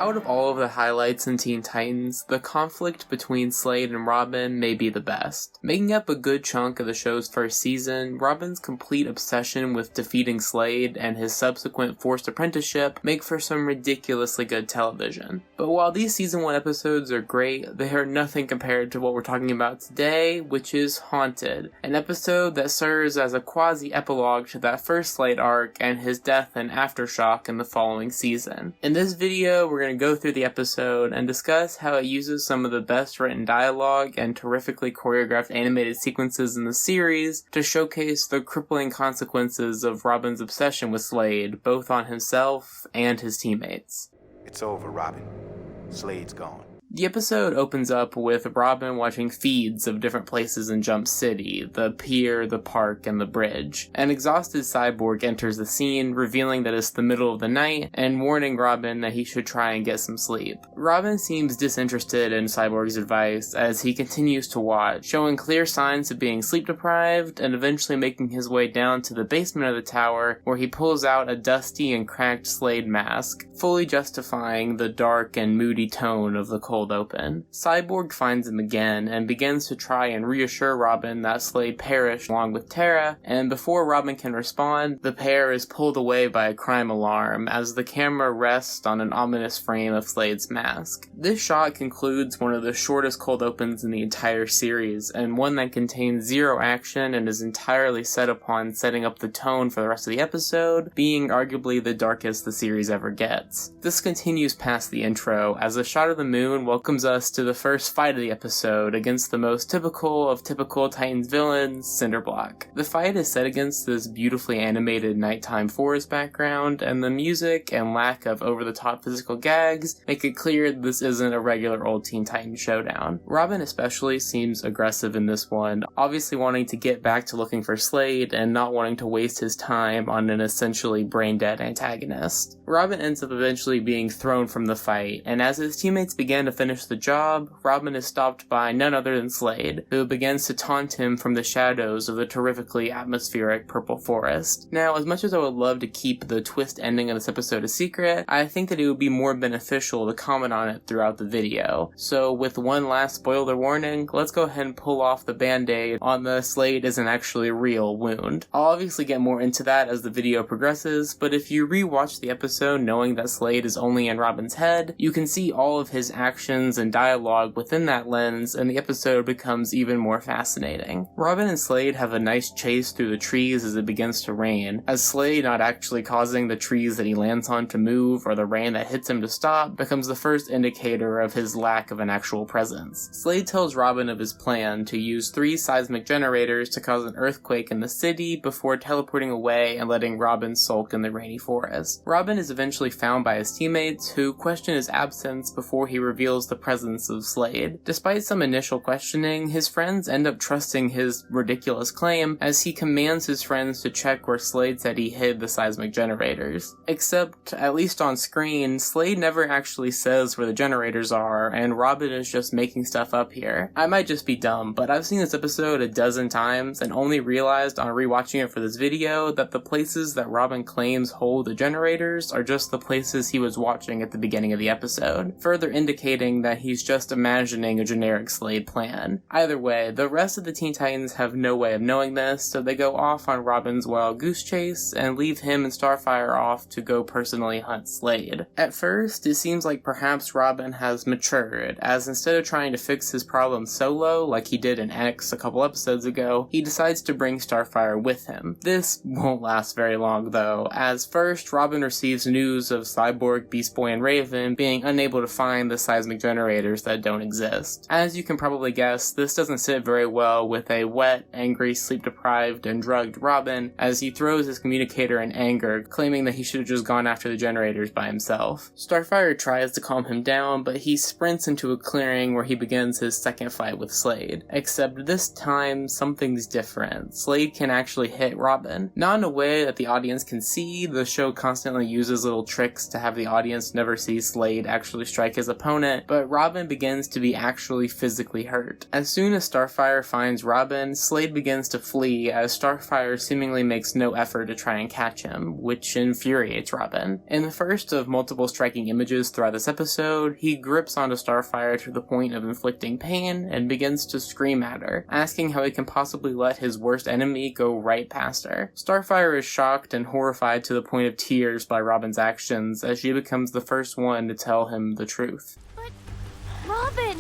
Out of all of the highlights in Teen Titans, the conflict between Slade and Robin may be the best. Making up a good chunk of the show's first season, Robin's complete obsession with defeating Slade and his subsequent forced apprenticeship make for some ridiculously good television. But while these season 1 episodes are great, they are nothing compared to what we're talking about today, which is Haunted, an episode that serves as a quasi-epilogue to that first Slade arc and his death and aftershock in the following season. In this video, we're going to go through the episode and discuss how it uses some of the best written dialogue and terrifically choreographed animated sequences in the series to showcase the crippling consequences of Robin's obsession with Slade, both on himself and his teammates. It's over, Robin. Slade's gone. The episode opens up with Robin watching feeds of different places in Jump City, the pier, the park, and the bridge. An exhausted Cyborg enters the scene, revealing that it's the middle of the night, and warning Robin that he should try and get some sleep. Robin seems disinterested in Cyborg's advice as he continues to watch, showing clear signs of being sleep-deprived, and eventually making his way down to the basement of the tower, where he pulls out a dusty and cracked Slade mask, fully justifying the dark and moody tone of the cold open. Cyborg finds him again and begins to try and reassure Robin that Slade perished along with Tara, and before Robin can respond, the pair is pulled away by a crime alarm as the camera rests on an ominous frame of Slade's mask. This shot concludes one of the shortest cold opens in the entire series, and one that contains zero action and is entirely set upon setting up the tone for the rest of the episode, being arguably the darkest the series ever gets. This continues past the intro, as a shot of the moon welcomes us to the first fight of the episode against the most typical of typical Titans villains, Cinderblock. The fight is set against this beautifully animated nighttime forest background, and the music and lack of over-the-top physical gags make it clear this isn't a regular old Teen Titans showdown. Robin especially seems aggressive in this one, obviously wanting to get back to looking for Slade and not wanting to waste his time on an essentially brain-dead antagonist. Robin ends up eventually being thrown from the fight, and as his teammates begin to finish the job, Robin is stopped by none other than Slade, who begins to taunt him from the shadows of the terrifically atmospheric purple forest. Now, as much as I would love to keep the twist ending of this episode a secret, I think that it would be more beneficial to comment on it throughout the video. So with one last spoiler warning, let's go ahead and pull off the band-aid on the Slade isn't actually real wound. I'll obviously get more into that as the video progresses, but if you rewatch the episode knowing that Slade is only in Robin's head, you can see all of his actions and dialogue within that lens, and the episode becomes even more fascinating. Robin and Slade have a nice chase through the trees as it begins to rain, as Slade not actually causing the trees that he lands on to move or the rain that hits him to stop becomes the first indicator of his lack of an actual presence. Slade tells Robin of his plan to use 3 seismic generators to cause an earthquake in the city before teleporting away and letting Robin sulk in the rainy forest. Robin is eventually found by his teammates, who question his absence before he reveals the presence of Slade. Despite some initial questioning, his friends end up trusting his ridiculous claim as he commands his friends to check where Slade said he hid the seismic generators. Except, at least on screen, Slade never actually says where the generators are, and Robin is just making stuff up here. I might just be dumb, but I've seen this episode a dozen times and only realized on rewatching it for this video that the places that Robin claims hold the generators are just the places he was watching at the beginning of the episode, further indicating that he's just imagining a generic Slade plan. Either way, the rest of the Teen Titans have no way of knowing this, so they go off on Robin's wild goose chase and leave him and Starfire off to go personally hunt Slade. At first, it seems like perhaps Robin has matured, as instead of trying to fix his problem solo like he did in X a couple episodes ago, he decides to bring Starfire with him. This won't last very long though, as first Robin receives news of Cyborg, Beast Boy, and Raven being unable to find the seismic generators that don't exist. As you can probably guess, this doesn't sit very well with a wet, angry, sleep-deprived, and drugged Robin, as he throws his communicator in anger, claiming that he should have just gone after the generators by himself. Starfire tries to calm him down, but he sprints into a clearing where he begins his second fight with Slade. Except this time, something's different. Slade can actually hit Robin. Not in a way that the audience can see, the show constantly uses little tricks to have the audience never see Slade actually strike his opponent, it, but Robin begins to be actually physically hurt. As soon as Starfire finds Robin, Slade begins to flee as Starfire seemingly makes no effort to try and catch him, which infuriates Robin. In the first of multiple striking images throughout this episode, he grips onto Starfire to the point of inflicting pain and begins to scream at her, asking how he can possibly let his worst enemy go right past her. Starfire is shocked and horrified to the point of tears by Robin's actions as she becomes the first one to tell him the truth. But, Robin,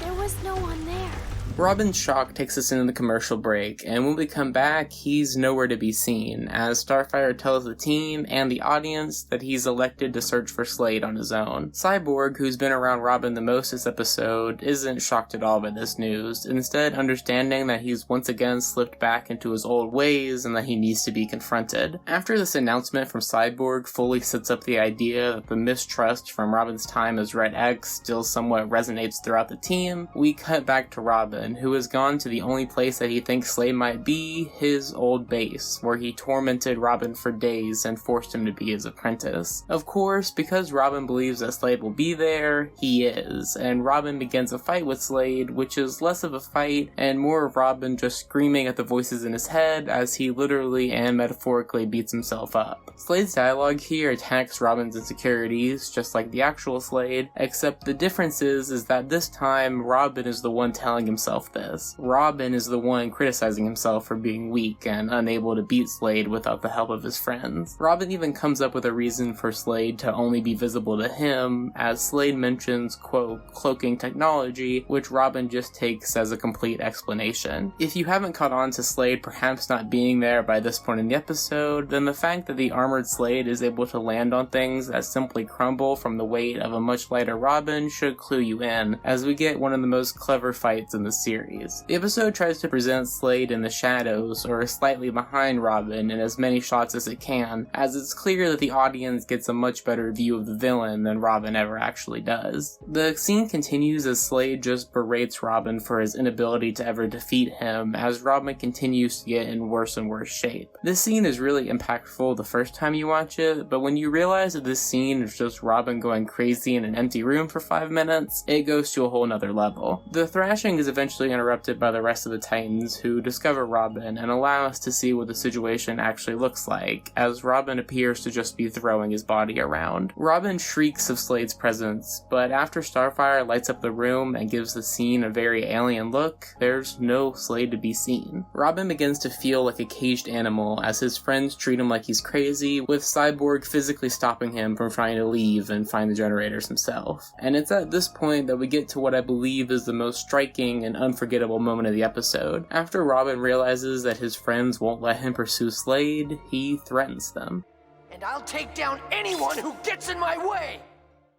there was no one there. Robin's shock takes us into the commercial break, and when we come back, he's nowhere to be seen, as Starfire tells the team and the audience that he's elected to search for Slade on his own. Cyborg, who's been around Robin the most this episode, isn't shocked at all by this news, instead understanding that he's once again slipped back into his old ways and that he needs to be confronted. After this announcement from Cyborg fully sets up the idea that the mistrust from Robin's time as Red X still somewhat resonates throughout the team, we cut back to Robin, who has gone to the only place that he thinks Slade might be, his old base, where he tormented Robin for days and forced him to be his apprentice. Of course, because Robin believes that Slade will be there, he is, and Robin begins a fight with Slade, which is less of a fight and more of Robin just screaming at the voices in his head as he literally and metaphorically beats himself up. Slade's dialogue here attacks Robin's insecurities, just like the actual Slade, except the difference is that this time Robin is the one telling himself this. Robin is the one criticizing himself for being weak and unable to beat Slade without the help of his friends. Robin even comes up with a reason for Slade to only be visible to him, as Slade mentions, quote, cloaking technology, which Robin just takes as a complete explanation. If you haven't caught on to Slade perhaps not being there by this point in the episode, then the fact that the armored Slade is able to land on things that simply crumble from the weight of a much lighter Robin should clue you in, as we get one of the most clever fights in the series. The episode tries to present Slade in the shadows, or slightly behind Robin, in as many shots as it can, as it's clear that the audience gets a much better view of the villain than Robin ever actually does. The scene continues as Slade just berates Robin for his inability to ever defeat him, as Robin continues to get in worse and worse shape. This scene is really impactful the first time you watch it, but when you realize that this scene is just Robin going crazy in an empty room for 5 minutes, it goes to a whole nother level. The thrashing is eventually interrupted by the rest of the Titans, who discover Robin and allow us to see what the situation actually looks like, as Robin appears to just be throwing his body around. Robin shrieks of Slade's presence, but after Starfire lights up the room and gives the scene a very alien look, there's no Slade to be seen. Robin begins to feel like a caged animal as his friends treat him like he's crazy, with Cyborg physically stopping him from trying to leave and find the generators himself. And it's at this point that we get to what I believe is the most striking and unforgettable moment of the episode. After Robin realizes that his friends won't let him pursue Slade, he threatens them. And I'll take down anyone who gets in my way!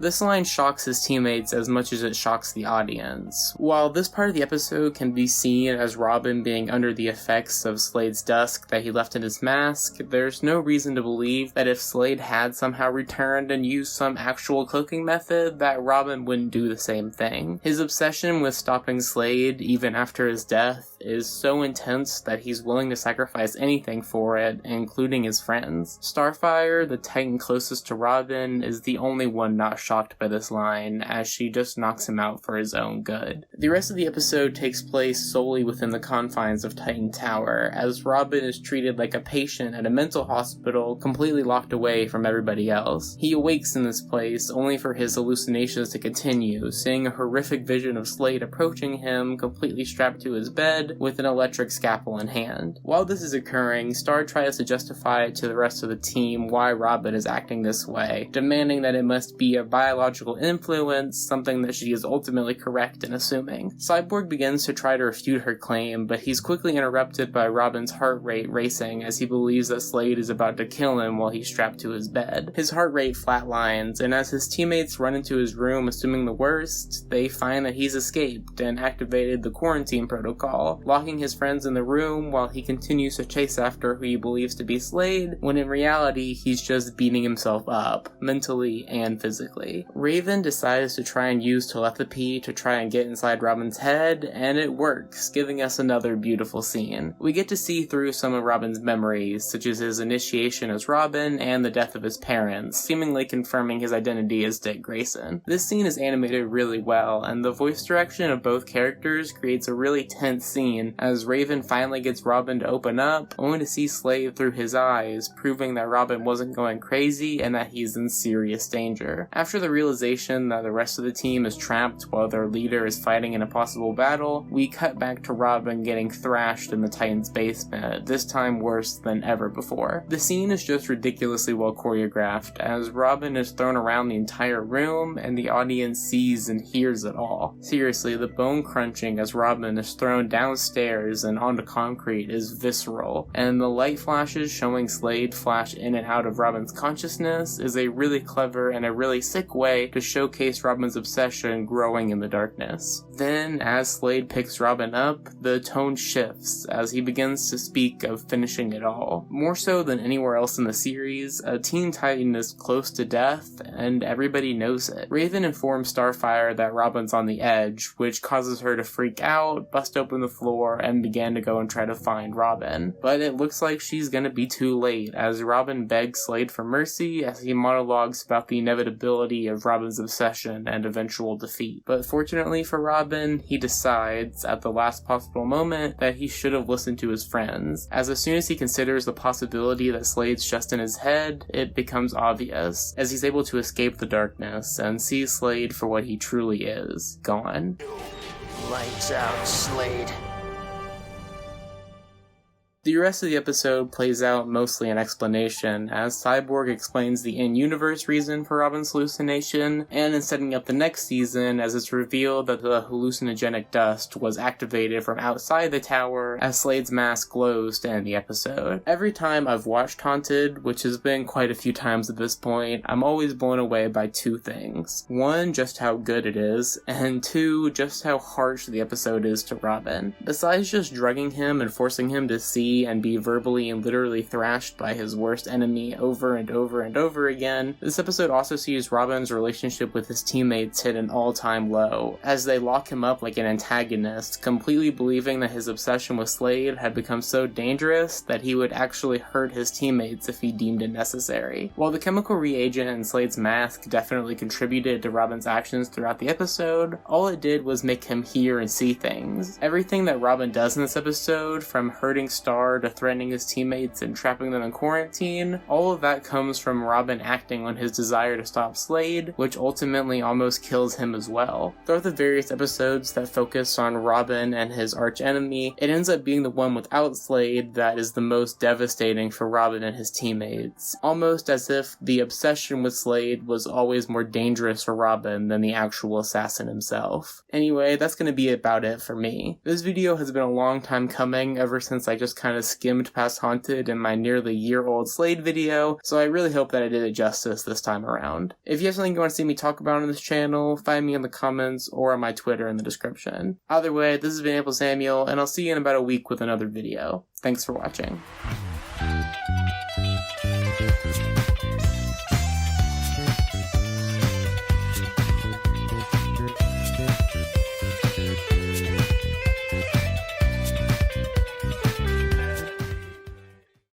This line shocks his teammates as much as it shocks the audience. While this part of the episode can be seen as Robin being under the effects of Slade's dusk that he left in his mask, there's no reason to believe that if Slade had somehow returned and used some actual cloaking method, that Robin wouldn't do the same thing. His obsession with stopping Slade, even after his death, is so intense that he's willing to sacrifice anything for it, including his friends. Starfire, the Titan closest to Robin, is the only one not shocked by this line, as she just knocks him out for his own good. The rest of the episode takes place solely within the confines of Titan Tower, as Robin is treated like a patient at a mental hospital, completely locked away from everybody else. He awakes in this place only for his hallucinations to continue, seeing a horrific vision of Slade approaching him, completely strapped to his bed, with an electric scalpel in hand. While this is occurring, Star tries to justify to the rest of the team why Robin is acting this way, demanding that it must be a biological influence, something that she is ultimately correct in assuming. Cyborg begins to try to refute her claim, but he's quickly interrupted by Robin's heart rate racing as he believes that Slade is about to kill him while he's strapped to his bed. His heart rate flatlines, and as his teammates run into his room assuming the worst, they find that he's escaped and activated the quarantine protocol, wall, locking his friends in the room while he continues to chase after who he believes to be Slade, when in reality he's just beating himself up, mentally and physically. Raven decides to try and use telepathy to try and get inside Robin's head, and it works, giving us another beautiful scene. We get to see through some of Robin's memories, such as his initiation as Robin and the death of his parents, seemingly confirming his identity as Dick Grayson. This scene is animated really well, and the voice direction of both characters creates a really tense scene as Raven finally gets Robin to open up, only to see Slade through his eyes, proving that Robin wasn't going crazy and that he's in serious danger. After the realization that the rest of the team is trapped while their leader is fighting in a possible battle, we cut back to Robin getting thrashed in the Titan's basement, this time worse than ever before. The scene is just ridiculously well choreographed, as Robin is thrown around the entire room and the audience sees and hears it all. Seriously, the bone crunching as Robin is thrown downstairs and onto concrete is visceral, and the light flashes showing Slade flash in and out of Robin's consciousness is a really clever and a really sick way to showcase Robin's obsession growing in the darkness. Then, as Slade picks Robin up, the tone shifts as he begins to speak of finishing it all. More so than anywhere else in the series, a Teen Titan is close to death, and everybody knows it. Raven informs Starfire that Robin's on the edge, which causes her to freak out, bust open the floor, and begin to go and try to find Robin. But it looks like she's gonna be too late, as Robin begs Slade for mercy as he monologues about the inevitability of Robin's obsession and eventual defeat. But fortunately for Robin, he decides, at the last possible moment, that he should have listened to his friends, as soon as he considers the possibility that Slade's just in his head, it becomes obvious, as he's able to escape the darkness and see Slade for what he truly is, gone. Lights out, Slade. The rest of the episode plays out mostly an explanation, as Cyborg explains the in-universe reason for Robin's hallucination, and in setting up the next season as it's revealed that the hallucinogenic dust was activated from outside the tower as Slade's mask glows to end the episode. Every time I've watched Haunted, which has been quite a few times at this point, I'm always blown away by two things. One, just how good it is, and two, just how harsh the episode is to Robin. Besides just drugging him and forcing him to see and be verbally and literally thrashed by his worst enemy over and over and over again, this episode also sees Robin's relationship with his teammates hit an all-time low, as they lock him up like an antagonist, completely believing that his obsession with Slade had become so dangerous that he would actually hurt his teammates if he deemed it necessary. While the chemical reagent in Slade's mask definitely contributed to Robin's actions throughout the episode, all it did was make him hear and see things. Everything that Robin does in this episode, from hurting Star to threatening his teammates and trapping them in quarantine, all of that comes from Robin acting on his desire to stop Slade, which ultimately almost kills him as well. Throughout the various episodes that focus on Robin and his archenemy, it ends up being the one without Slade that is the most devastating for Robin and his teammates, almost as if the obsession with Slade was always more dangerous for Robin than the actual assassin himself. Anyway, that's gonna be about it for me. This video has been a long time coming, ever since I just kind of skimmed past Haunted in my nearly year-old Slade video, so I really hope that I did it justice this time around. If you have something you want to see me talk about on this channel, find me in the comments or on my Twitter in the description. Either way, this has been April Samuel, and I'll see you in about a week with another video. Thanks for watching.